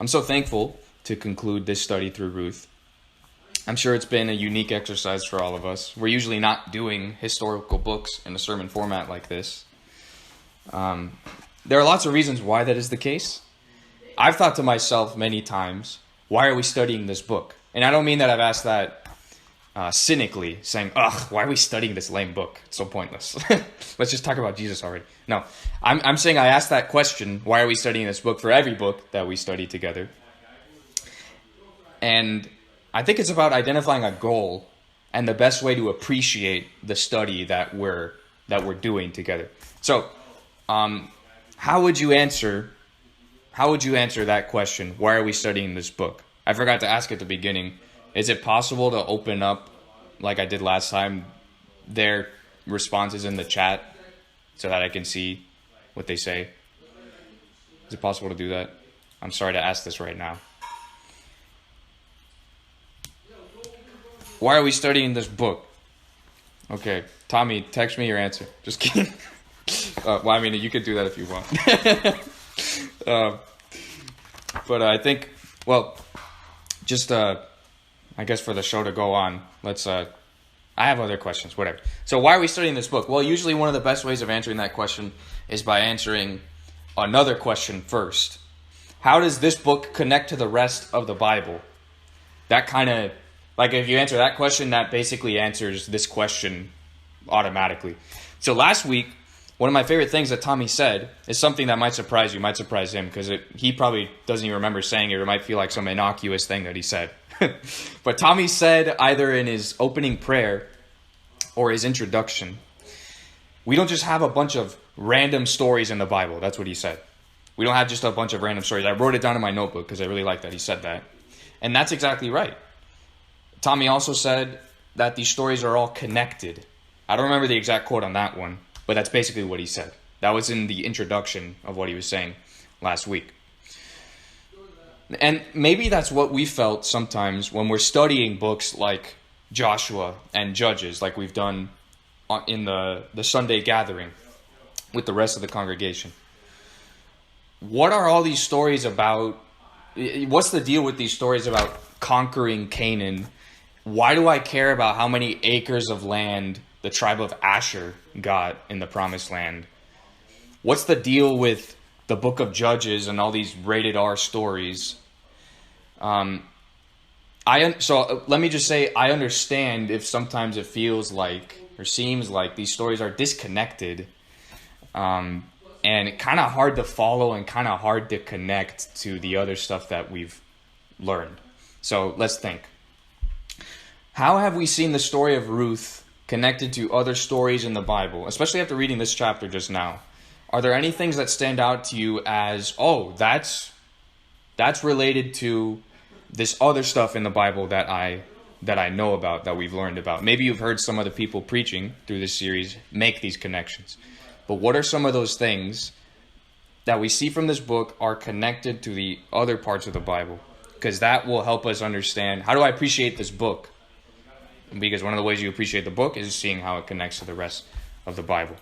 I'm so thankful to conclude this study through Ruth. I'm sure it's been a unique exercise for all of us. We're usually not doing historical books in a sermon format like this. There are lots of reasons why that is the case. I've thought to myself many times, why are we studying this book? And I don't mean that I've asked that cynically, saying, ugh, why are we studying this lame book? It's so pointless. Let's just talk about Jesus already. No, I'm saying I asked that question, why are we studying this book, for every book that we study together. And I think it's about identifying a goal and the best way to appreciate the study that we're doing together. So, how would you answer that question? Why are we studying this book? I forgot to ask at the beginning. Is it possible to open up, like I did last time, their responses in the chat so that I can see what they say? Is it possible to do that? I'm sorry to ask this right now. Why are we studying this book? Okay, Tommy, text me your answer. Just kidding. Well, I mean, you could do that if you want. But I think, well, just I guess for the show to go on, let's. I have other questions, whatever. So why are we studying this book? Well, usually one of the best ways of answering that question is by answering another question first. How does this book connect to the rest of the Bible? That kind of, like if you answer that question, that basically answers this question automatically. So last week, one of my favorite things that Tommy said is something that might surprise you, might surprise him, because he probably doesn't even remember saying it, or it might feel like some innocuous thing that he said. But Tommy said, either in his opening prayer or his introduction, we don't just have a bunch of random stories in the Bible. That's what he said. We don't have just a bunch of random stories. I wrote it down in my notebook because I really like that he said that. And that's exactly right. Tommy also said that these stories are all connected. I don't remember the exact quote on that one, but that's basically what he said. That was in the introduction of what he was saying last week. And maybe that's what we felt sometimes when we're studying books like Joshua and Judges, like we've done in the Sunday gathering with the rest of the congregation. What are all these stories about? What's the deal with these stories about conquering Canaan? Why do I care about how many acres of land the tribe of Asher got in the Promised Land? What's the deal with the book of Judges and all these rated R stories? So let me just say, I understand if sometimes it feels like or seems like these stories are disconnected, and kind of hard to follow and kind of hard to connect to the other stuff that we've learned. So let's think. How have we seen the story of Ruth connected to other stories in the Bible, especially after reading this chapter just now? Are there any things that stand out to you as, oh, that's related to this other stuff in the Bible that I know about, that we've learned about? Maybe you've heard some other people preaching through this series make these connections. But what are some of those things that we see from this book are connected to the other parts of the Bible? Because that will help us understand, how do I appreciate this book? Because one of the ways you appreciate the book is seeing how it connects to the rest of the Bible.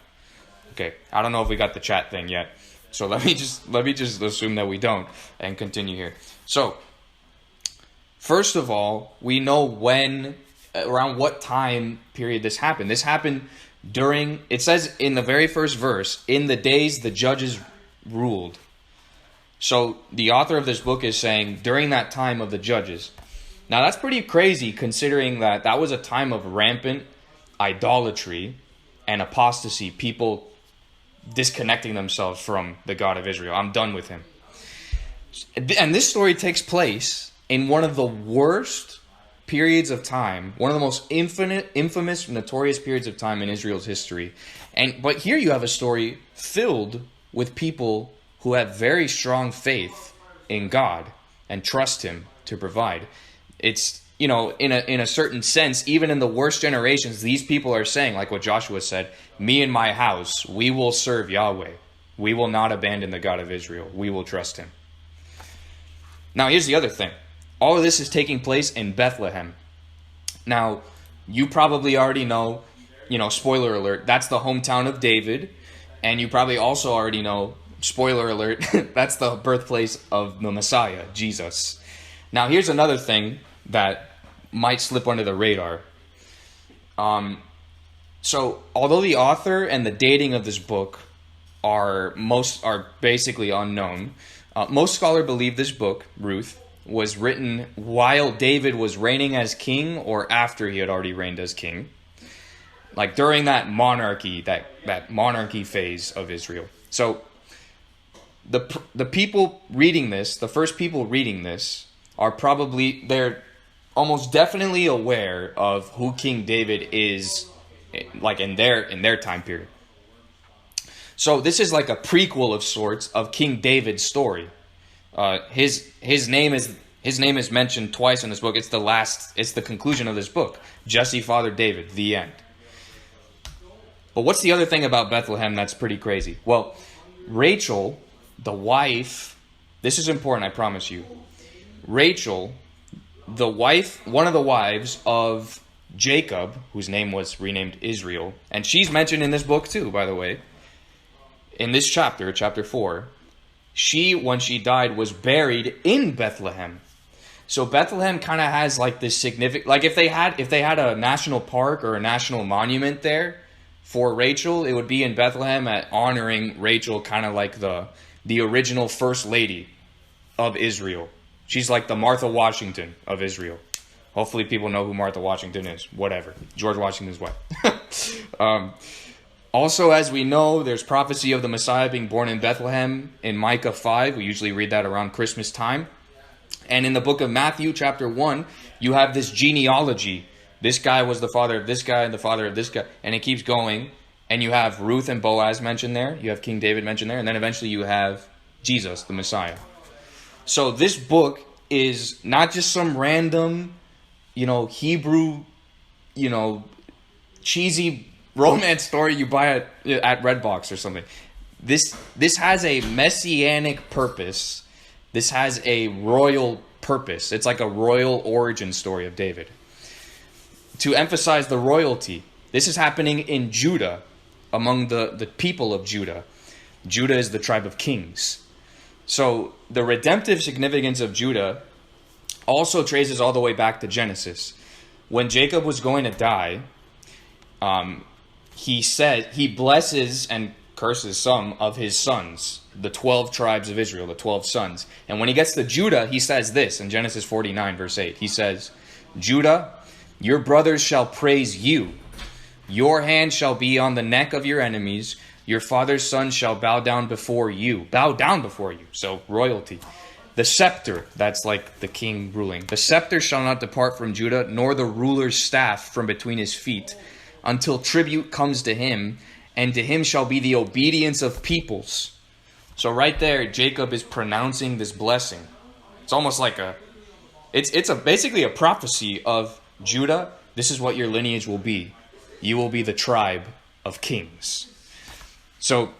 Okay, I don't know if we got the chat thing yet, so let me just assume that we don't and continue here. So, first of all, we know around what time period this happened. This happened during, it says in the very first verse, in the days the judges ruled. So the author of this book is saying during that time of the judges. Now that's pretty crazy, considering that was a time of rampant idolatry and apostasy, people disconnecting themselves from the God of Israel. I'm done with him. And this story takes place in one of the worst periods of time, one of the most infamous, notorious periods of time in Israel's history. But here you have a story filled with people who have very strong faith in God and trust him to provide. It's, in a certain sense, even in the worst generations, these people are saying, like what Joshua said, me and my house, we will serve Yahweh. We will not abandon the God of Israel. We will trust him. Now, here's the other thing. All of this is taking place in Bethlehem. Now, you probably already know, spoiler alert, that's the hometown of David. And you probably also already know spoiler alert, that's the birthplace of the Messiah, Jesus. Now, here's another thing that might slip under the radar. So, although the author and the dating of this book are basically unknown, most scholars believe this book, Ruth, was written while David was reigning as king or after he had already reigned as king. Like during that monarchy phase of Israel. So the people reading this, the first people reading this, they're almost definitely aware of who King David is, like in their time period. So this is like a prequel of sorts of King David's story. His name is mentioned twice in this book. It's the conclusion of this book. Jesse fathered David, the end. But what's the other thing about Bethlehem that's pretty crazy? Well, Rachel, the wife, this is important, I promise you. Rachel, one of the wives of Jacob, whose name was renamed Israel, and she's mentioned in this book too, by the way, in this chapter 4, she, when she died, was buried in Bethlehem. So Bethlehem kind of has like this significant, like if they had a national park or a national monument there for Rachel, it would be in Bethlehem, honoring Rachel, kind of like the original first lady of Israel. She's like the Martha Washington of Israel. Hopefully people know who Martha Washington is. Whatever. George Washington's wife. Also, as we know, there's prophecy of the Messiah being born in Bethlehem in Micah 5. We usually read that around Christmas time. And in the book of Matthew, chapter 1, you have this genealogy. This guy was the father of this guy and the father of this guy. And it keeps going. And you have Ruth and Boaz mentioned there. You have King David mentioned there. And then eventually you have Jesus, the Messiah. So this book is not just some random, Hebrew, cheesy romance story you buy at Redbox or something. This has a messianic purpose. This has a royal purpose. It's like a royal origin story of David. To emphasize the royalty, this is happening in Judah, among the people of Judah. Judah is the tribe of kings. So the redemptive significance of Judah also traces all the way back to Genesis. When Jacob was going to die, he blesses and curses some of his sons, the 12 tribes of Israel, the 12 sons. And when he gets to Judah, he says this in Genesis 49, verse 8. He says, Judah, your brothers shall praise you. Your hand shall be on the neck of your enemies. Your father's sons shall bow down before you. Bow down before you. So royalty. The scepter, that's like the king ruling. The scepter shall not depart from Judah, nor the ruler's staff from between his feet, until tribute comes to him, and to him shall be the obedience of peoples. So right there, Jacob is pronouncing this blessing. It's almost like it's basically a prophecy of Judah. This is what your lineage will be. You will be the tribe of kings. So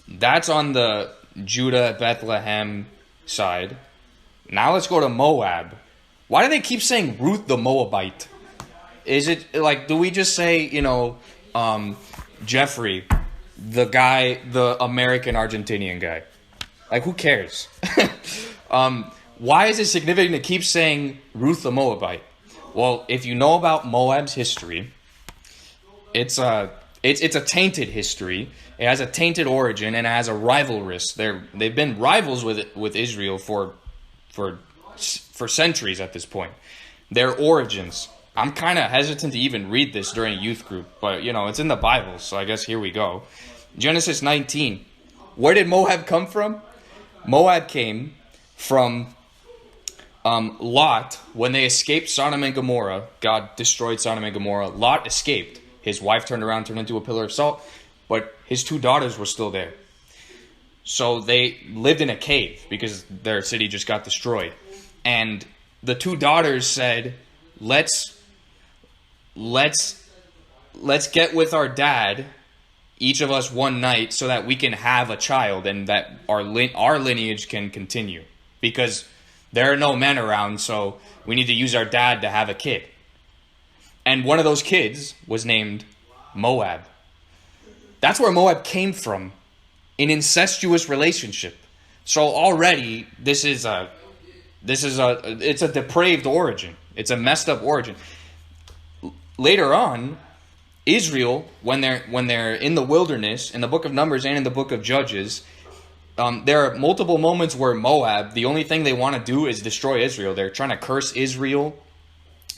that's on the Judah, Bethlehem side. Now let's go to Moab. Why do they keep saying Ruth the Moabite? Is it like, do we just say, Jeffrey, the guy, the American Argentinian guy? Like, who cares? Why is it significant to keep saying Ruth the Moabite? Well, if you know about Moab's history, it's a tainted history. It has a tainted origin and it has a rivalrous. They've been rivals with Israel for centuries at this point. Their origins. I'm kind of hesitant to even read this during a youth group, but it's in the Bible, so I guess here we go. Genesis 19. Where did Moab come from? Moab came from Lot. When they escaped Sodom and Gomorrah, God destroyed Sodom and Gomorrah. Lot escaped. His wife turned into a pillar of salt, but his 2 daughters were still there. So they lived in a cave because their city just got destroyed. And the 2 daughters said, let's get with our dad, each of us one night, so that we can have a child and that our lineage can continue. Because there are no men around, so we need to use our dad to have a kid. And one of those kids was named Moab. That's where Moab came from. an incestuous relationship. So already it's a depraved origin. It's a messed up origin. Later on, Israel, when they're in the wilderness, in the book of Numbers and in the book of Judges, there are multiple moments where Moab, the only thing they want to do is destroy Israel. They're trying to curse Israel.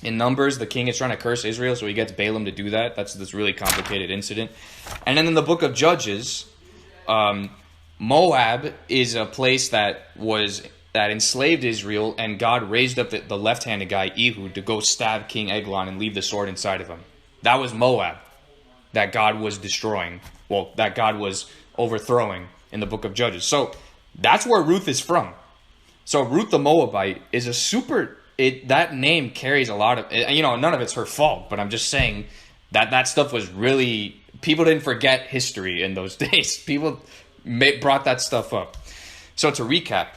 In Numbers, the king is trying to curse Israel, so he gets Balaam to do that. That's this really complicated incident. And then in the book of Judges, Moab is a place that enslaved Israel, and God raised up the left-handed guy, Ehud, to go stab King Eglon and leave the sword inside of him. That was Moab that God was destroying. Well, that God was overthrowing in the book of Judges. So that's where Ruth is from. So Ruth the Moabite is that name carries a lot of, none of it's her fault, but I'm just saying that stuff was really, people didn't forget history in those days. People brought that stuff up. So to recap,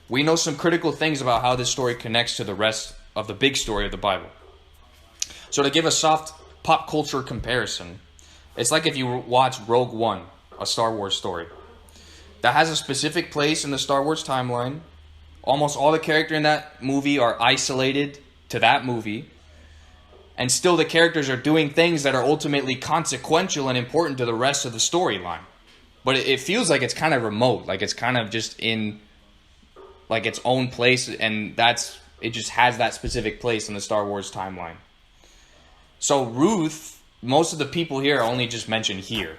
we know some critical things about how this story connects to the rest of the big story of the Bible. So to give a soft pop culture comparison, it's like if you watch Rogue One, a Star Wars story that has a specific place in the Star Wars timeline. Almost all the characters in that movie are isolated to that movie. And still the characters are doing things that are ultimately consequential and important to the rest of the storyline. But it feels like it's kind of remote. Like it's kind of just in like its own place. And it just has that specific place in the Star Wars timeline. So Ruth, most of the people here are only just mentioned here.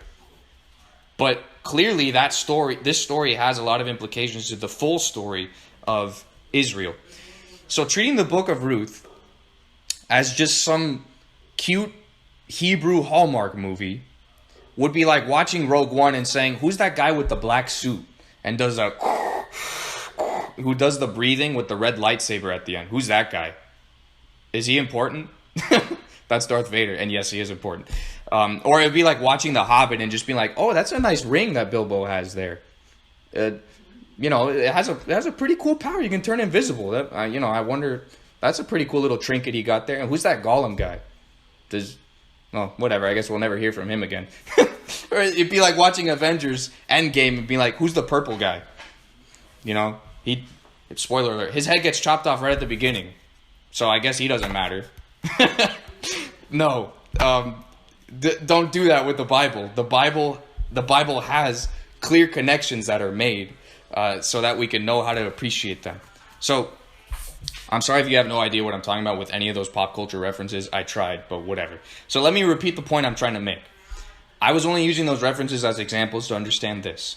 But clearly this story has a lot of implications to the full story of Israel. So treating the book of Ruth as just some cute Hebrew Hallmark movie would be like watching Rogue One and saying, who's that guy with the black suit and who does the breathing with the red lightsaber at the end? Who's that guy? Is he important? That's Darth Vader, and yes, he is important. Or it would be like watching The Hobbit and just being like, oh, that's a nice ring that Bilbo has there. It has a pretty cool power. You can turn invisible. I wonder, that's a pretty cool little trinket he got there. And who's that Gollum guy? Whatever. I guess we'll never hear from him again. Or it'd be like watching Avengers Endgame and be like, who's the purple guy? Spoiler alert, his head gets chopped off right at the beginning. So I guess he doesn't matter. No, don't do that with the Bible. The Bible has clear connections that are made so that we can know how to appreciate them. So I'm sorry if you have no idea what I'm talking about with any of those pop culture references. I tried, but whatever. So let me repeat the point I'm trying to make. I was only using those references as examples to understand this.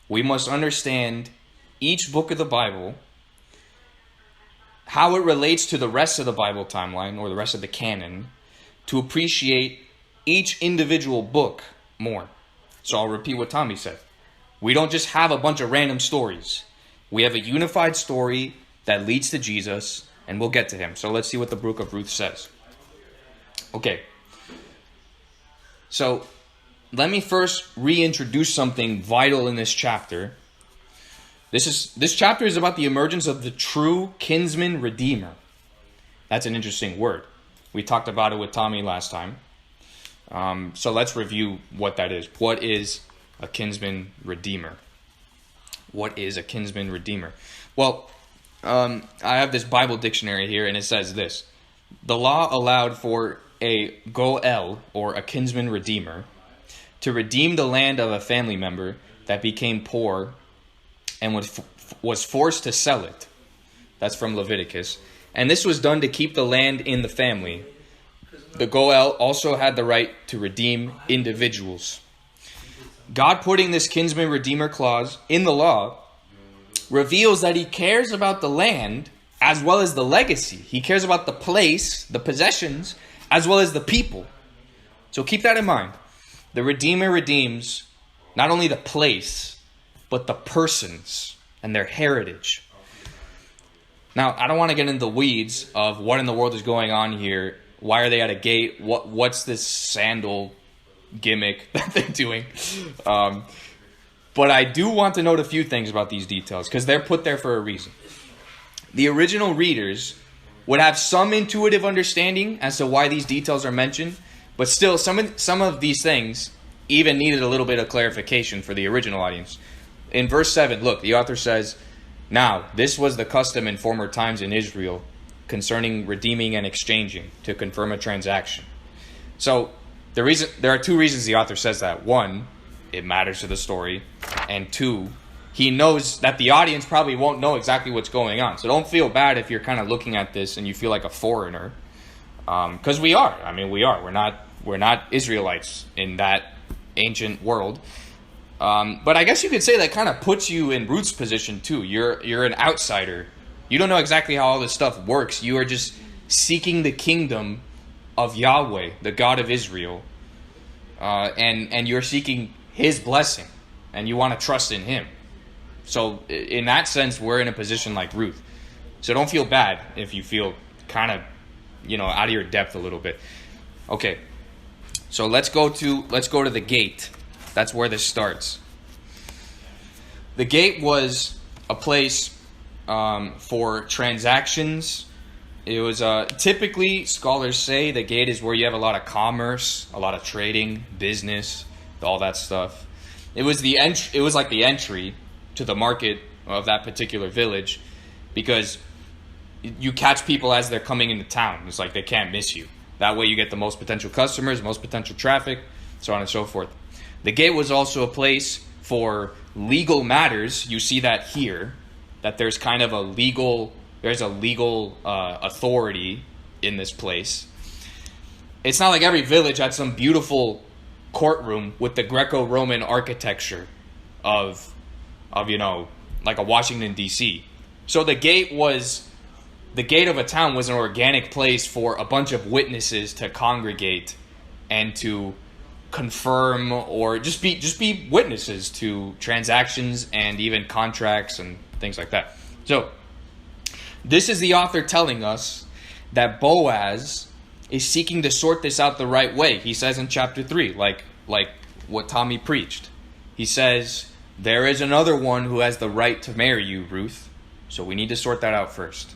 We must understand each book of the Bible, how it relates to the rest of the Bible timeline or the rest of the canon, to appreciate each individual book more. So I'll repeat what Tommy said. We don't just have a bunch of random stories. We have a unified story that leads to Jesus, and we'll get to him. So let's see what the book of Ruth says. Okay. So let me first reintroduce something vital in this chapter. This chapter is about the emergence of the true kinsman redeemer. That's an interesting word. We talked about it with Tommy last time. So let's review what that is. What is a kinsman redeemer? What is a kinsman redeemer? Well, I have this Bible dictionary here, and it says this. The law allowed for a goel, or a kinsman redeemer, to redeem the land of a family member that became poor and was forced to sell it. That's from Leviticus. And this was done to keep the land in the family. The goel also had the right to redeem individuals. God putting this kinsman redeemer clause in the law reveals that he cares about the land as well as the legacy. He cares about the place, the possessions, as well as the people. So keep that in mind. The Redeemer redeems not only the place, but the persons and their heritage. Now, I don't want to get into the weeds of what in the world is going on here. Why are they at a gate? What's this sandal gimmick that they're doing? But I do want to note a few things about these details because they're put there for a reason. The original readers would have some intuitive understanding as to why these details are mentioned, but still some of these things even needed a little bit of clarification for the original audience. In verse 7, look, the author says, "Now, this was the custom in former times in Israel concerning redeeming and exchanging to confirm a transaction." So there are two reasons the author says that. One, it matters to the story. And two, he knows that the audience probably won't know exactly what's going on. So don't feel bad if you're kind of looking at this and you feel like a foreigner. Because we are. I mean, we are. We're not Israelites in that ancient world. But I guess you could say that kind of puts you in Ruth's position too. You're an outsider. You don't know exactly how all this stuff works. You are just seeking the kingdom of Yahweh, the God of Israel. And you're seeking his blessing. And you want to trust in him. So in that sense, we're in a position like Ruth. So don't feel bad if you feel kind of, out of your depth a little bit. Okay. So let's go to the gate. That's where this starts. The gate was a place for transactions. It was typically, scholars say, the gate is where you have a lot of commerce, a lot of trading, business, all that stuff. It was like the entry to the market of that particular village, because you catch people as they're coming into town. It's like they can't miss you. That way you get the most potential customers, most potential traffic, so on and so forth. The gate was also a place for legal matters. You see that here, that there's kind of a legal authority in this place. It's not like every village had some beautiful courtroom with the Greco-Roman architecture of like a Washington, D.C. So the gate of a town was an organic place for a bunch of witnesses to congregate and to confirm or just be witnesses to transactions and even contracts and things like that. So this is the author telling us that Boaz is seeking to sort this out the right way. He says in chapter 3, like what Tommy preached. He says, "There is another one who has the right to marry you, Ruth. So we need to sort that out first."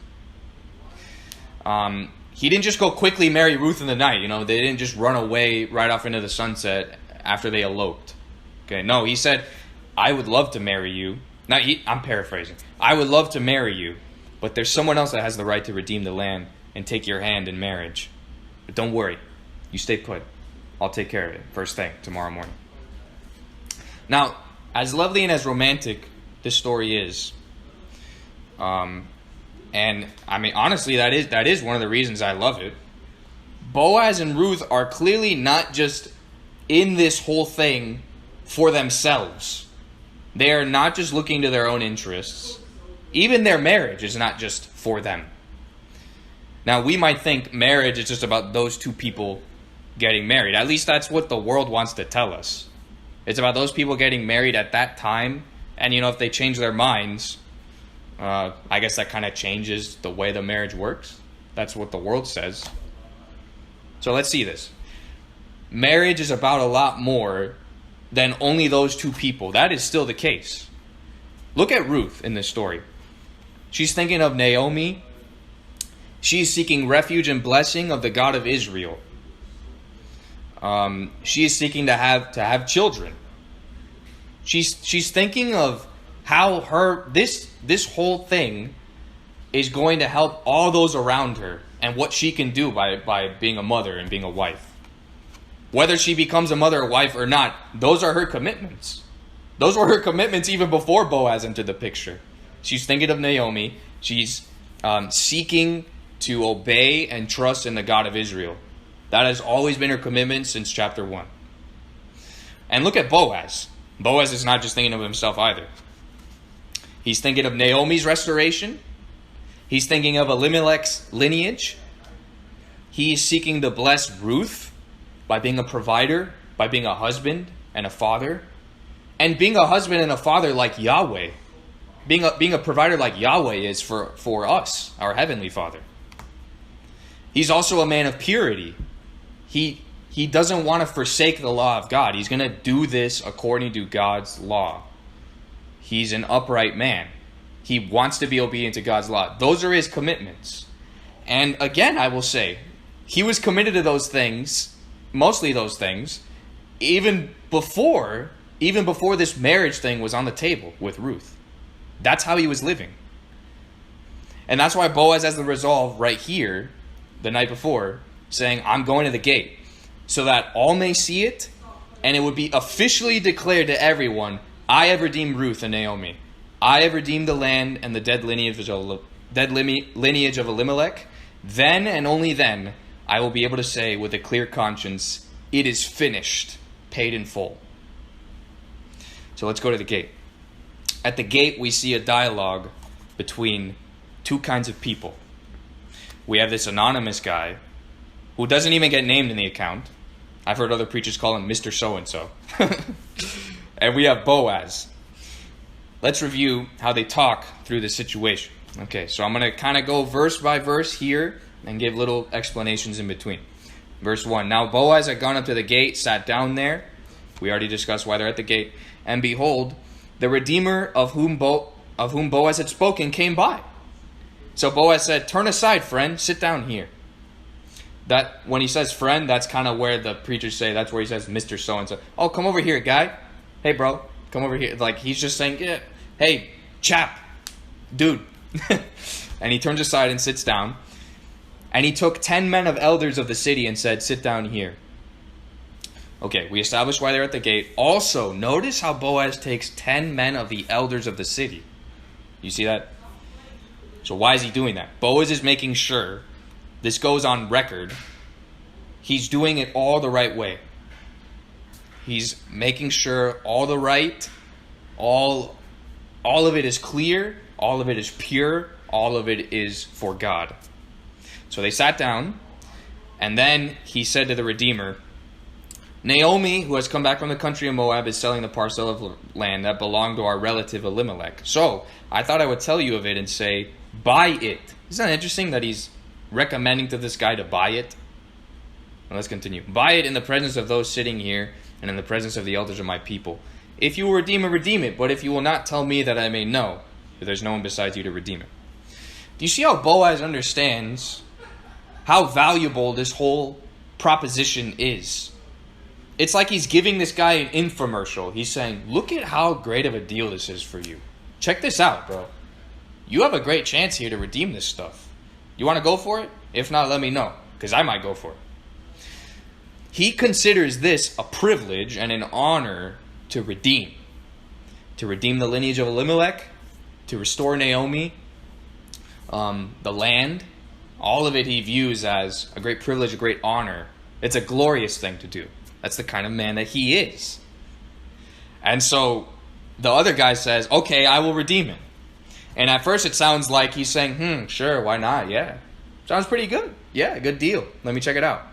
He didn't just go quickly marry Ruth in the night. They didn't just run away right off into the sunset after they eloped. Okay, no, he said, "I would love to marry you." Now, I'm paraphrasing. "I would love to marry you, but there's someone else that has the right to redeem the land and take your hand in marriage. But don't worry. You stay put. I'll take care of it first thing tomorrow morning." Now, as lovely and as romantic this story is, and I mean, honestly, that is one of the reasons I love it. Boaz and Ruth are clearly not just in this whole thing for themselves. They are not just looking to their own interests. Even their marriage is not just for them. Now, we might think marriage is just about those two people getting married. At least that's what the world wants to tell us. It's about those people getting married at that time. And, if they change their minds, I guess that kind of changes the way the marriage works. That's what the world says. So let's see this. Marriage is about a lot more than only those two people. That is still the case. Look at Ruth in this story. She's thinking of Naomi. She's seeking refuge and blessing of the God of Israel. She is seeking to have children. She's thinking of how this whole thing is going to help all those around her and what she can do by being a mother and being a wife. Whether she becomes a mother or wife or not, those are her commitments. Those were her commitments even before Boaz entered the picture. She's thinking of Naomi. She's seeking to obey and trust in the God of Israel. That has always been her commitment since chapter 1. And look at Boaz. Boaz is not just thinking of himself either. He's thinking of Naomi's restoration. He's thinking of Elimelech's lineage. He's seeking to bless Ruth by being a provider, by being a husband and a father, and being a husband and a father like Yahweh. Being a provider like Yahweh is for us, our Heavenly Father. He's also a man of purity. He doesn't want to forsake the law of God. He's going to do this according to God's law. He's an upright man. He wants to be obedient to God's law. Those are his commitments. And again, I will say, he was committed to those things, mostly those things, even before this marriage thing was on the table with Ruth. That's how he was living. And that's why Boaz has the resolve right here, the night before, saying, I'm going to the gate, so that all may see it, and it would be officially declared to everyone, I have redeemed Ruth and Naomi. I have redeemed the land and the dead lineage of Elimelech. Then and only then I will be able to say with a clear conscience, it is finished, paid in full. So let's go to the gate. At the gate, we see a dialogue between two kinds of people. We have this anonymous guy who doesn't even get named in the account. I've heard other preachers call him Mr. So-and-so. And we have Boaz. Let's review how they talk through the situation. Okay, so I'm going to kind of go verse by verse here and give little explanations in between. Verse 1. Now Boaz had gone up to the gate, sat down there. We already discussed why they're at the gate. And behold, the Redeemer of whom Boaz had spoken came by. So Boaz said, turn aside, friend, sit down here. That when he says friend, that's kind of where the preachers say, that's where he says Mr. So-and-so. Oh, come over here, guy. Hey, bro, come over here. Like, he's just saying, yeah, hey, chap, dude. And he turns aside and sits down. And he took 10 men of elders of the city and said, sit down here. Okay, we established why they're at the gate. Also, notice how Boaz takes 10 men of the elders of the city. You see that? So why is he doing that? Boaz is making sure this goes on record. He's doing it all the right way. He's making sure all the right, all of it is clear, all of it is pure, all of it is for God. So they sat down, and then he said to the Redeemer, Naomi, who has come back from the country of Moab, is selling the parcel of land that belonged to our relative Elimelech. So I thought I would tell you of it and say, buy it. Isn't that interesting that he's recommending to this guy to buy it? Well, let's continue. Buy it in the presence of those sitting here and in the presence of the elders of my people. If you will redeem it, redeem it. But if you will not, tell me that I may know that there's no one besides you to redeem it. Do you see how Boaz understands how valuable this whole proposition is? It's like he's giving this guy an infomercial. He's saying, look at how great of a deal this is for you. Check this out, bro. You have a great chance here to redeem this stuff. You want to go for it? If not, let me know, because I might go for it. He considers this a privilege and an honor to redeem. To redeem the lineage of Elimelech, to restore Naomi, the land. All of it he views as a great privilege, a great honor. It's a glorious thing to do. That's the kind of man that he is. And so the other guy says, okay, I will redeem it. And at first it sounds like he's saying, sure, why not? Yeah. Sounds pretty good. Yeah, good deal. Let me check it out.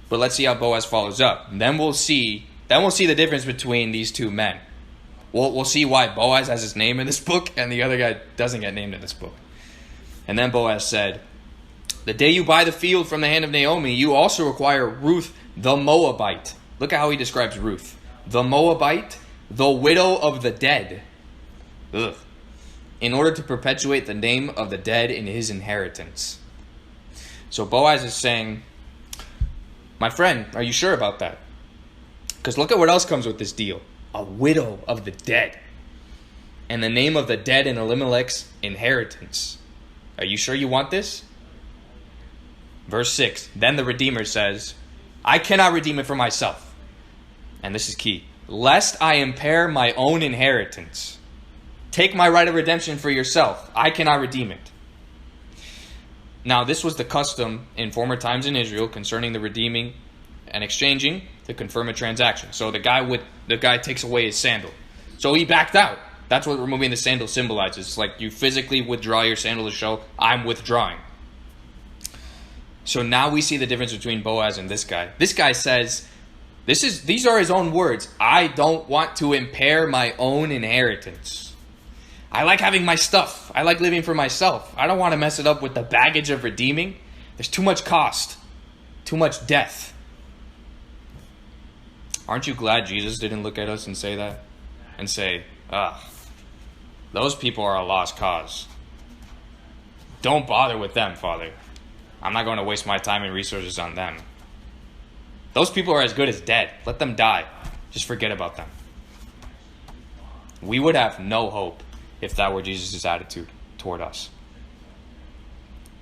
But let's see how Boaz follows up. And then we'll see the difference between these two men. We'll see why Boaz has his name in this book and the other guy doesn't get named in this book. And then Boaz said, the day you buy the field from the hand of Naomi, you also require Ruth the Moabite. Look at how he describes Ruth. The Moabite, the widow of the dead. Ugh. In order to perpetuate the name of the dead in his inheritance. So Boaz is saying, my friend, are you sure about that? Because look at what else comes with this deal. A widow of the dead. And the name of the dead in Elimelech's inheritance. Are you sure you want this? Verse 6. Then the Redeemer says, I cannot redeem it for myself. And this is key. Lest I impair my own inheritance. Take my right of redemption for yourself. I cannot redeem it. Now, this was the custom in former times in Israel concerning the redeeming and exchanging to confirm a transaction. So the guy takes away his sandal. So he backed out. That's what removing the sandal symbolizes. It's like you physically withdraw your sandal to show, I'm withdrawing. So now we see the difference between Boaz and this guy. This guy says, these are his own words. I don't want to impair my own inheritance. I like having my stuff. I like living for myself. I don't want to mess it up with the baggage of redeeming. There's too much cost. Too much death. Aren't you glad Jesus didn't look at us and say that? And say, those people are a lost cause. Don't bother with them, Father. I'm not going to waste my time and resources on them. Those people are as good as dead. Let them die. Just forget about them. We would have no hope if that were Jesus' attitude toward us.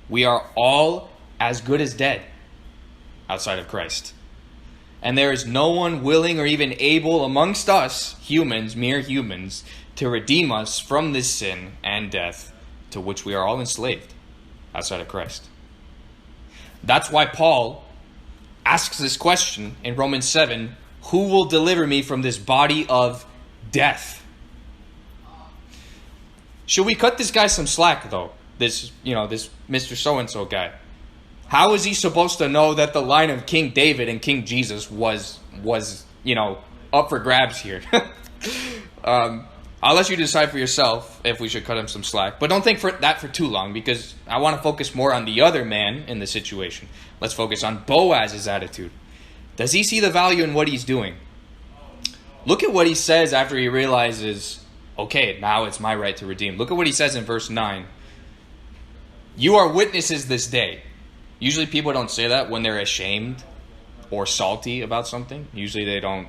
We are all as good as dead outside of Christ. And there is no one willing or even able amongst us, humans, mere humans, to redeem us from this sin and death to which we are all enslaved outside of Christ. That's why Paul asks this question in Romans 7, who will deliver me from this body of death? Should we cut this guy some slack, though? This Mr. So-and-so guy. How is he supposed to know that the line of King David and King Jesus was up for grabs here? I'll let you decide for yourself if we should cut him some slack. But don't think for too long, because I want to focus more on the other man in the situation. Let's focus on Boaz's attitude. Does he see the value in what he's doing? Look at what he says after he realizes, okay, now it's my right to redeem. Look at what he says in verse 9. You are witnesses this day. Usually people don't say that when they're ashamed or salty about something. Usually they don't,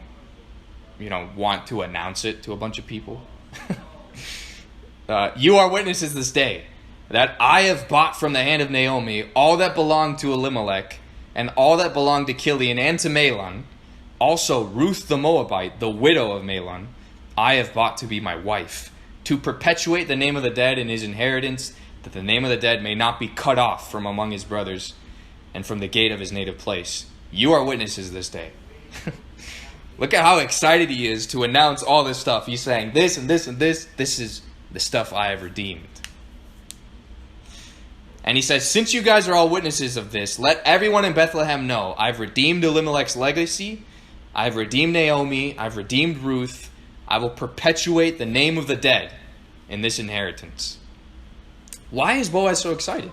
want to announce it to a bunch of people. You are witnesses this day that I have bought from the hand of Naomi all that belonged to Elimelech and all that belonged to Chilion and to Mahlon. Also Ruth the Moabite, the widow of Mahlon, I have bought to be my wife, to perpetuate the name of the dead in his inheritance, that the name of the dead may not be cut off from among his brothers and from the gate of his native place. You are witnesses this day. Look at how excited he is to announce all this stuff. He's saying this and this and this. This is the stuff I have redeemed. And he says, since you guys are all witnesses of this, let everyone in Bethlehem know I've redeemed Elimelech's legacy. I've redeemed Naomi. I've redeemed Ruth. I will perpetuate the name of the dead in this inheritance. Why is Boaz so excited?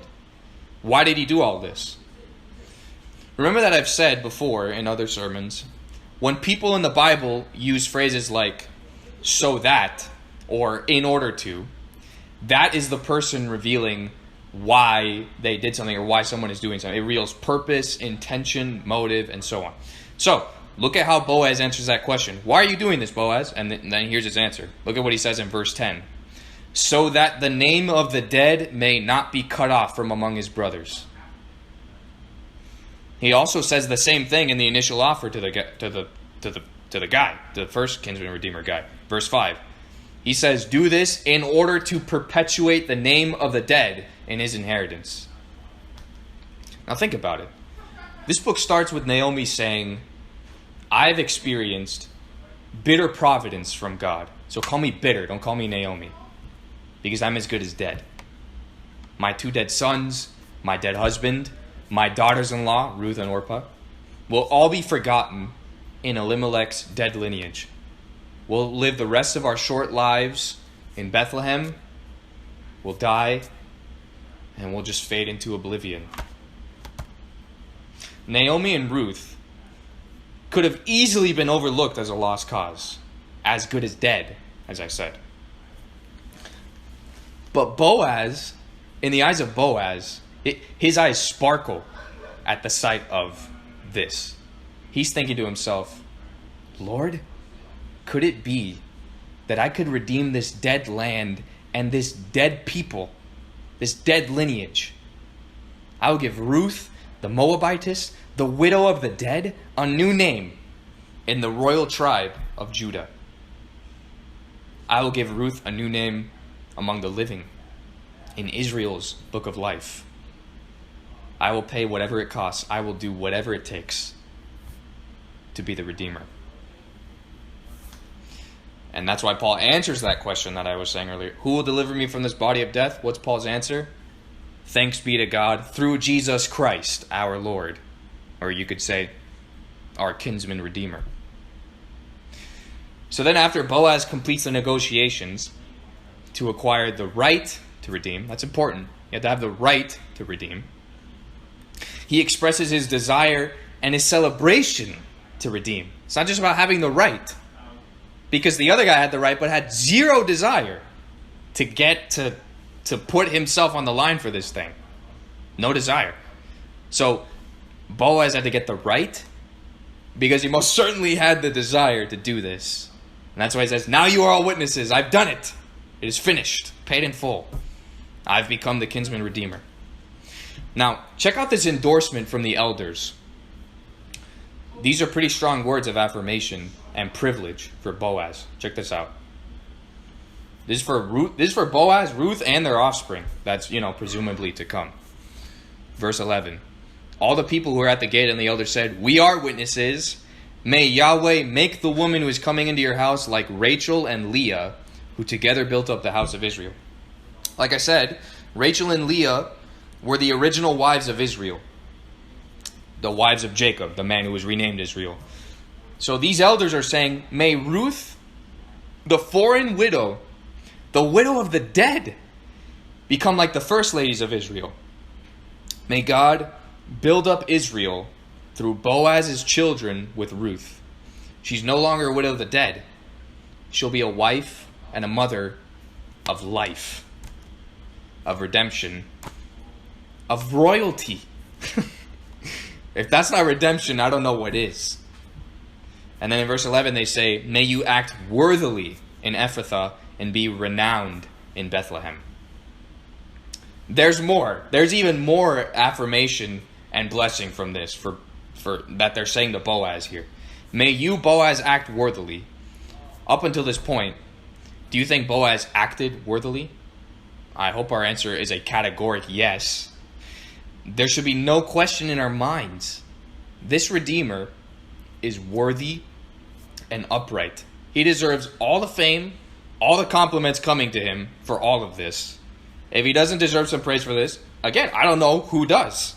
Why did he do all this? Remember that I've said before in other sermons, when people in the Bible use phrases like, so that, or in order to, that is the person revealing why they did something or why someone is doing something. It reveals purpose, intention, motive, and so on. So, look at how Boaz answers that question. Why are you doing this, Boaz? And then here's his answer. Look at what he says in verse 10. So that the name of the dead may not be cut off from among his brothers. He also says the same thing in the initial offer to the guy, the first kinsman redeemer guy. Verse 5. He says, do this in order to perpetuate the name of the dead in his inheritance. Now think about it. This book starts with Naomi saying, I've experienced bitter providence from God. So call me bitter, don't call me Naomi. Because I'm as good as dead. My 2 dead sons, my dead husband, my daughters-in-law, Ruth and Orpah, will all be forgotten in Elimelech's dead lineage. We'll live the rest of our short lives in Bethlehem. We'll die, and we'll just fade into oblivion. Naomi and Ruth could have easily been overlooked as a lost cause, as good as dead, as I said. But Boaz, in the eyes of Boaz, his eyes sparkle at the sight of this. He's thinking to himself, Lord, could it be that I could redeem this dead land and this dead people, this dead lineage? I will give Ruth, the Moabitess, the widow of the dead, a new name in the royal tribe of Judah. I will give Ruth a new name among the living in Israel's book of life. I will pay whatever it costs. I will do whatever it takes to be the Redeemer. And that's why Paul answers that question that I was saying earlier. Who will deliver me from this body of death? What's Paul's answer? Thanks be to God through Jesus Christ, our Lord. Or you could say, our kinsman redeemer. So then after Boaz completes the negotiations to acquire the right to redeem, that's important. You have to have the right to redeem. He expresses his desire and his celebration to redeem. It's not just about having the right. Because the other guy had the right but had zero desire to get to put himself on the line for this thing. No desire. So Boaz had to get the right because he most certainly had the desire to do this. And that's why he says, now you are all witnesses. I've done it. It is finished. Paid in full. I've become the kinsman redeemer. Now, check out this endorsement from the elders. These are pretty strong words of affirmation and privilege for Boaz. Check this out. This is for Ruth. This is for Boaz, Ruth, and their offspring. That's, presumably to come. Verse 11. All the people who were at the gate and the elders said, we are witnesses. May Yahweh make the woman who is coming into your house like Rachel and Leah, who together built up the house of Israel. Like I said, Rachel and Leah were the original wives of Israel. The wives of Jacob, the man who was renamed Israel. So these elders are saying, may Ruth, the foreign widow, the widow of the dead, become like the first ladies of Israel. May God build up Israel through Boaz's children with Ruth. She's no longer a widow of the dead. She'll be a wife and a mother of life, of redemption, of royalty. If that's not redemption, I don't know what is. And then in verse 11 they say, may you act worthily in Ephrathah and be renowned in Bethlehem. There's more. There's even more affirmation and blessing from this for that they're saying to Boaz here. May you, Boaz, act worthily. Up until this point, do you think Boaz acted worthily? I hope our answer is a categoric yes. There should be no question in our minds. This Redeemer is worthy and upright. He deserves all the fame, all the compliments coming to him for all of this. If he doesn't deserve some praise for this, again, I don't know who does.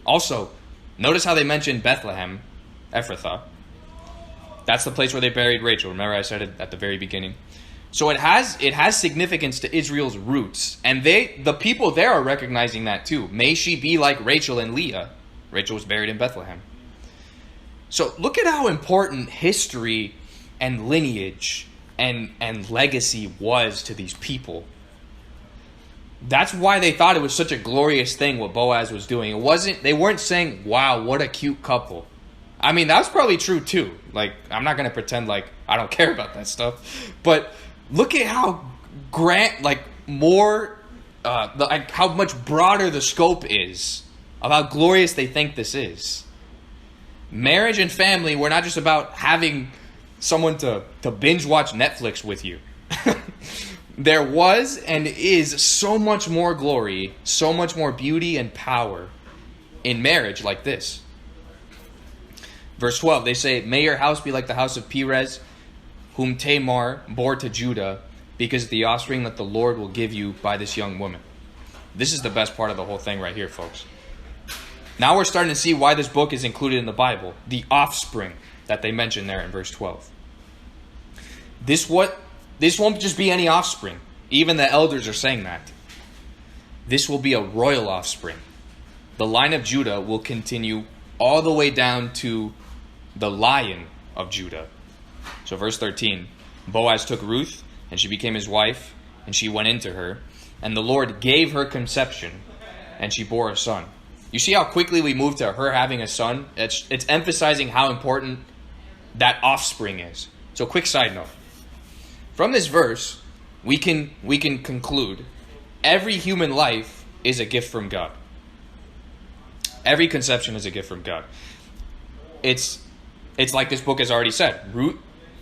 Also, notice how they mentioned Bethlehem, Ephrathah. That's the place where they buried Rachel. Remember I said it at the very beginning. So it has significance to Israel's roots. And the people there are recognizing that too. May she be like Rachel and Leah. Rachel was buried in Bethlehem. So look at how important history and lineage and legacy was to these people. That's why they thought it was such a glorious thing what Boaz was doing. They weren't saying, wow, what a cute couple. I mean, that's probably true too. Like, I'm not going to pretend like I don't care about that stuff. But look at how how much broader the scope is of how glorious they think this is. Marriage and family were not just about having someone to binge watch Netflix with you. There was and is so much more glory, so much more beauty and power in marriage like this. Verse 12, they say, may your house be like the house of Perez, whom Tamar bore to Judah, because of the offspring that the Lord will give you by this young woman. This is the best part of the whole thing right here, folks. Now we're starting to see why this book is included in the Bible. The offspring that they mention there in verse 12. This won't just be any offspring. Even the elders are saying that. This will be a royal offspring. The line of Judah will continue all the way down to the Lion of Judah. So verse 13, Boaz took Ruth, and she became his wife, and she went into her, and the Lord gave her conception, and she bore a son. You see how quickly we move to her having a son? It's emphasizing how important that offspring is. So quick side note. From this verse, we can conclude every human life is a gift from God. Every conception is a gift from God. It's like this book has already said.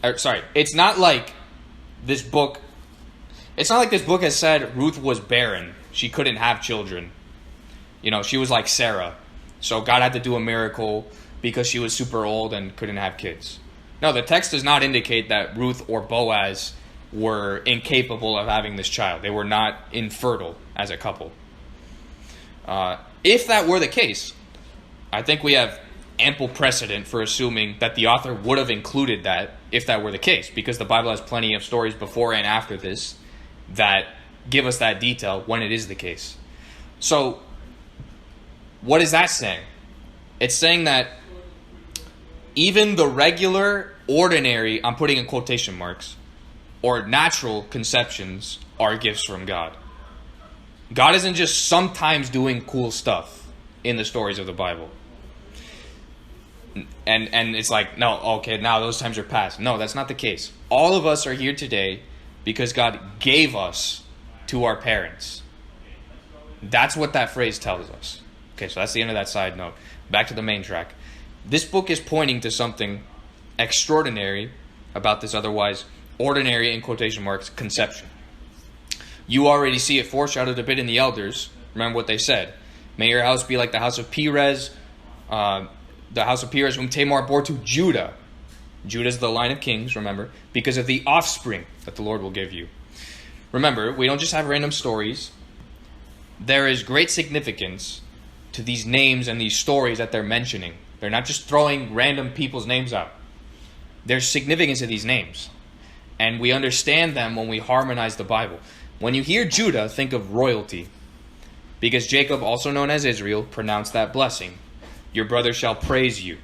It's not like this book has said Ruth was barren. She couldn't have children. She was like Sarah. So God had to do a miracle because she was super old and couldn't have kids. No, the text does not indicate that Ruth or Boaz were incapable of having this child. They were not infertile as a couple. If that were the case, I think we have ample precedent for assuming that the author would have included that if that were the case, because the Bible has plenty of stories before and after this that give us that detail when it is the case. So, what is that saying? It's saying that even the regular, ordinary, I'm putting in quotation marks, or natural conceptions are gifts from God. God isn't just sometimes doing cool stuff in the stories of the Bible. And it's like, no, okay, now those times are past. No, that's not the case. All of us are here today because God gave us to our parents. That's what that phrase tells us. Okay, so that's the end of that side note. Back to the main track. This book is pointing to something extraordinary about this otherwise ordinary, in quotation marks, conception. You already see it foreshadowed a bit in the elders. Remember what they said. May your house be like the house of Perez, the house of Perez whom Tamar bore to Judah. Judah is the line of kings, remember, because of the offspring that the Lord will give you. Remember, we don't just have random stories. There is great significance to these names and these stories that they're mentioning. They're not just throwing random people's names out. There's significance to these names. And we understand them when we harmonize the Bible. When you hear Judah, think of royalty. Because Jacob, also known as Israel, pronounced that blessing. Your brother shall praise you.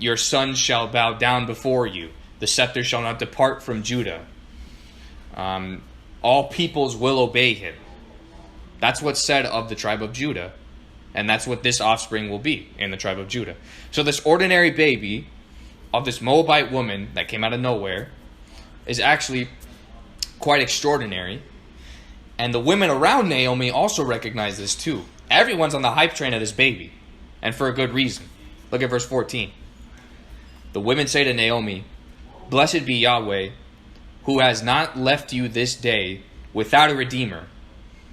Your sons shall bow down before you. The scepter shall not depart from Judah. All peoples will obey him. That's what's said of the tribe of Judah. And that's what this offspring will be in the tribe of Judah. So this ordinary baby of this Moabite woman that came out of nowhere is actually quite extraordinary. And the women around Naomi also recognize this too. Everyone's on the hype train of this baby. And for a good reason. Look at verse 14. The women say to Naomi, Blessed be Yahweh, who has not left you this day without a redeemer.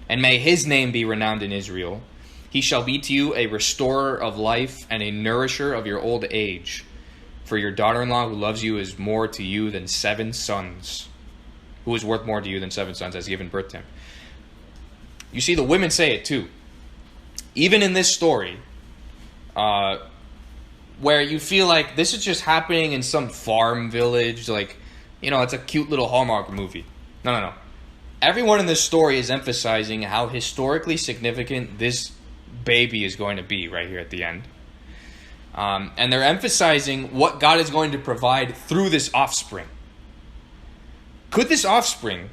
And may his name be renowned in Israel. He shall be to you a restorer of life and a nourisher of your old age. For your daughter-in-law who loves you is more to you than 7 sons. Who is worth more to you than 7 sons has given birth to him. You see, the women say it too. Even in this story, where you feel like this is just happening in some farm village, like, you know, it's a cute little Hallmark movie. No. Everyone in this story is emphasizing how historically significant this baby is going to be right here at the end. And they're emphasizing what God is going to provide through this offspring. Could this offspring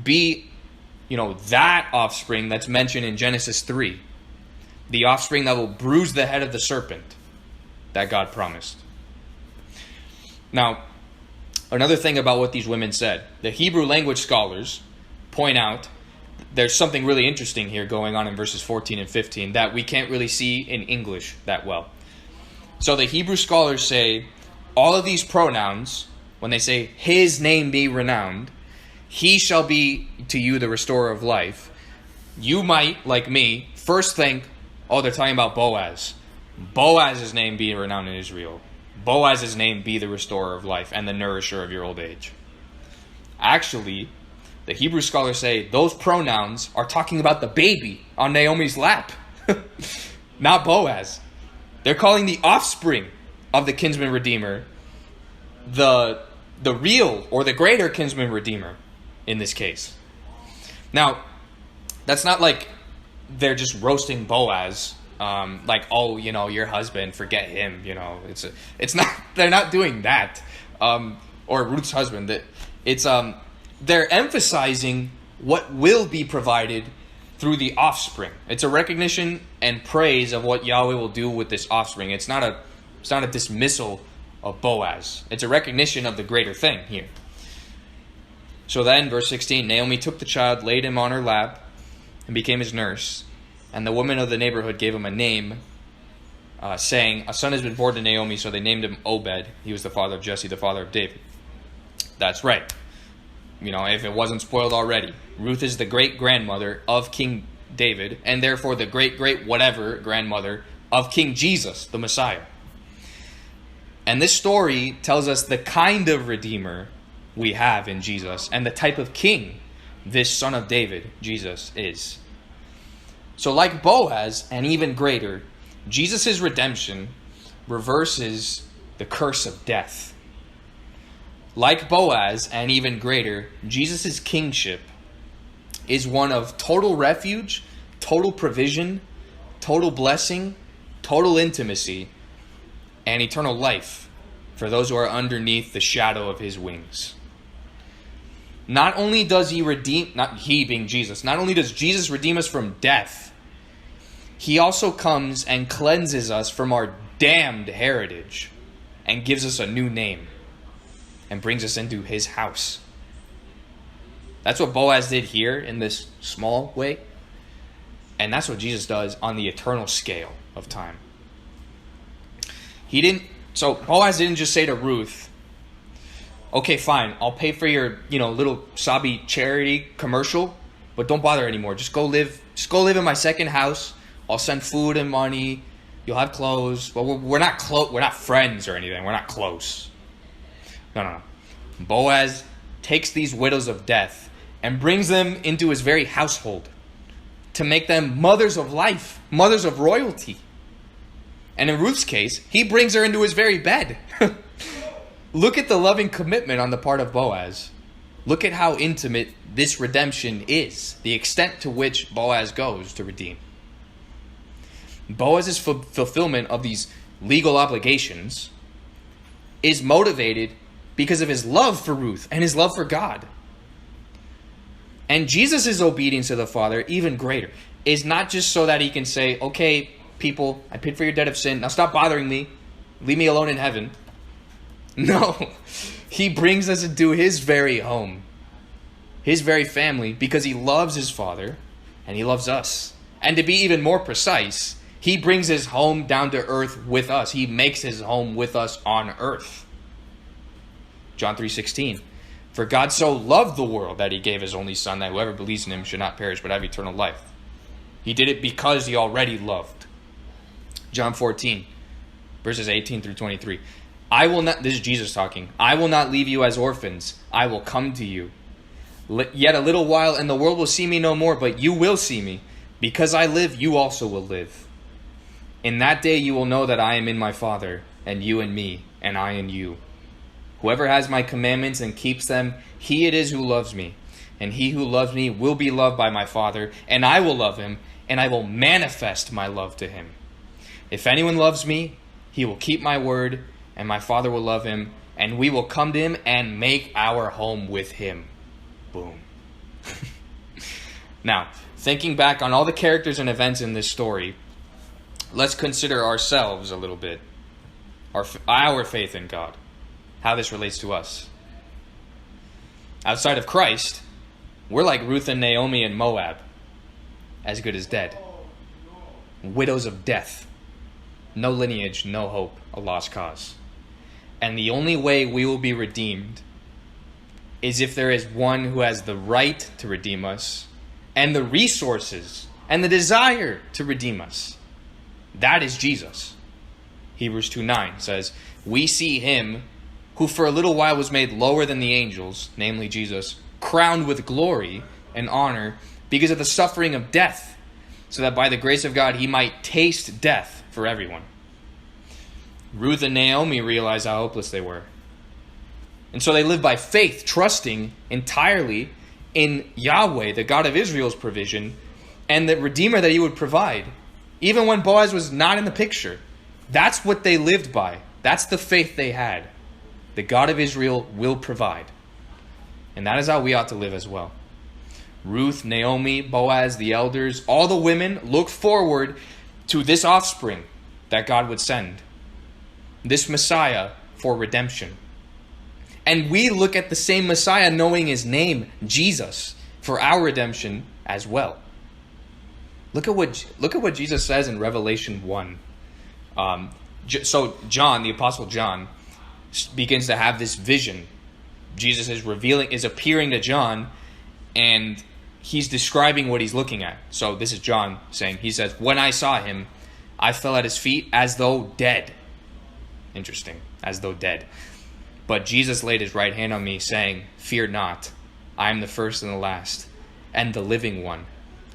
be, that offspring that's mentioned in Genesis 3? The offspring that will bruise the head of the serpent that God promised. Now, another thing about what these women said. The Hebrew language scholars point out there's something really interesting here going on in verses 14 and 15 that we can't really see in English that well. So the Hebrew scholars say all of these pronouns, when they say his name be renowned, he shall be to you the restorer of life, you might, like me, first think, oh, they're talking about Boaz. Boaz's name be renowned in Israel. Boaz's name be the restorer of life and the nourisher of your old age. Actually, the Hebrew scholars say those pronouns are talking about the baby on Naomi's lap, not Boaz. They're calling the offspring of the kinsman redeemer the real or the greater kinsman redeemer in this case. Now, that's not like they're just roasting Boaz, like, oh, your husband, forget him. It's not. They're not doing that, or Ruth's husband. It's they're emphasizing what will be provided through the offspring. It's a recognition and praise of what Yahweh will do with this offspring. It's not a dismissal of Boaz. It's a recognition of the greater thing here. So then, verse 16, Naomi took the child, laid him on her lap, and became his nurse. And the women of the neighborhood gave him a name, saying, a son has been born to Naomi, so they named him Obed. He was the father of Jesse, the father of David. That's right. If it wasn't spoiled already. Ruth is the great-grandmother of King David, and therefore the great-great-whatever grandmother of King Jesus, the Messiah. And this story tells us the kind of Redeemer we have in Jesus, and the type of king this son of David, Jesus, is. So like Boaz, and even greater, Jesus' redemption reverses the curse of death. Like Boaz, and even greater, Jesus' kingship is one of total refuge, total provision, total blessing, total intimacy, and eternal life for those who are underneath the shadow of his wings. Not only does he redeem, not he being Jesus, not only does Jesus redeem us from death, he also comes and cleanses us from our damned heritage and gives us a new name and brings us into his house. That's what Boaz did here in this small way. And that's what Jesus does on the eternal scale of time. So Boaz didn't just say to Ruth, okay, fine, I'll pay for your, little sobby charity commercial, but don't bother anymore. Just go live in my second house. I'll send food and money. You'll have clothes. But we're not we're not friends or anything. We're not close. No. Boaz takes these widows of death and brings them into his very household to make them mothers of life, mothers of royalty. And in Ruth's case, he brings her into his very bed. Look at the loving commitment on the part of Boaz. Look at how intimate this redemption is, the extent to which Boaz goes to redeem. Boaz's fulfillment of these legal obligations is motivated because of his love for Ruth and his love for God. And Jesus' obedience to the Father, even greater, is not just so that he can say, okay, people, I paid for your debt of sin. Now stop bothering me. Leave me alone in heaven. No. He brings us into his very home, his very family, because he loves his Father and he loves us. And to be even more precise, he brings his home down to earth with us. He makes his home with us on earth. John 3:16. For God so loved the world that he gave his only Son, that whoever believes in him should not perish but have eternal life. He did it because he already loved. John 14, verses 18 through 23. This is Jesus talking. I will not leave you as orphans. I will come to you. Yet a little while and the world will see me no more, but you will see me. Because I live, you also will live. In that day you will know that I am in my Father, and you in me, and I in you. Whoever has my commandments and keeps them, he it is who loves me. And he who loves me will be loved by my Father, and I will love him, and I will manifest my love to him. If anyone loves me, he will keep my word, and my Father will love him, and we will come to him and make our home with him. Boom. Now, thinking back on all the characters and events in this story, let's consider ourselves a little bit. Our faith in God. How this relates to us. Outside of Christ, we're like Ruth and Naomi in Moab. As good as dead. Widows of death. No lineage, no hope, a lost cause. And the only way we will be redeemed is if there is one who has the right to redeem us and the resources and the desire to redeem us. That is Jesus. Hebrews 2:9 says, we see him who for a little while was made lower than the angels, namely Jesus, crowned with glory and honor because of the suffering of death, so that by the grace of God he might taste death for everyone. Ruth and Naomi realized how hopeless they were. And so they lived by faith, trusting entirely in Yahweh, the God of Israel's provision, and the Redeemer that he would provide, even when Boaz was not in the picture. That's what they lived by. That's the faith they had. The God of Israel will provide. And that is how we ought to live as well. Ruth, Naomi, Boaz, the elders, all the women looked forward to this offspring that God would send. This Messiah for redemption. And we look at the same Messiah knowing his name, Jesus, for our redemption as well. Look at what Jesus says in Revelation 1. So John, the Apostle John, begins to have this vision. Jesus is appearing to John, and he's describing what he's looking at. So this is John saying, he says, when I saw him, I fell at his feet as though dead. Interesting, as though dead. But Jesus laid his right hand on me, saying, fear not, I am the first and the last, and the living one.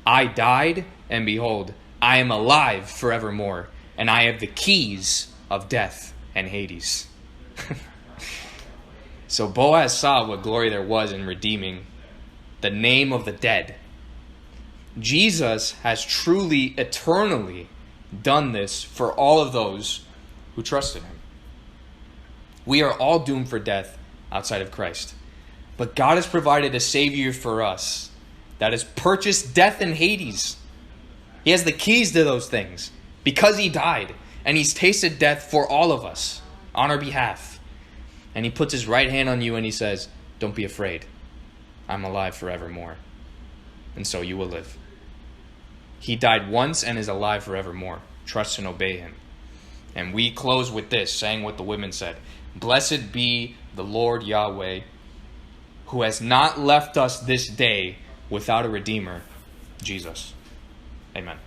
I died, and behold, I am alive forevermore, and I have the keys of death and Hades. So Boaz saw what glory there was in redeeming the name of the dead. Jesus has truly, eternally done this for all of those who trust in him. We are all doomed for death outside of Christ. But God has provided a Savior for us that has purchased death and Hades. He has the keys to those things because he died. And he's tasted death for all of us on our behalf. And he puts his right hand on you and he says, don't be afraid. I'm alive forevermore. And so you will live. He died once and is alive forevermore. Trust and obey him. And we close with this, saying what the women said. Blessed be the Lord Yahweh, who has not left us this day without a Redeemer, Jesus. Amen.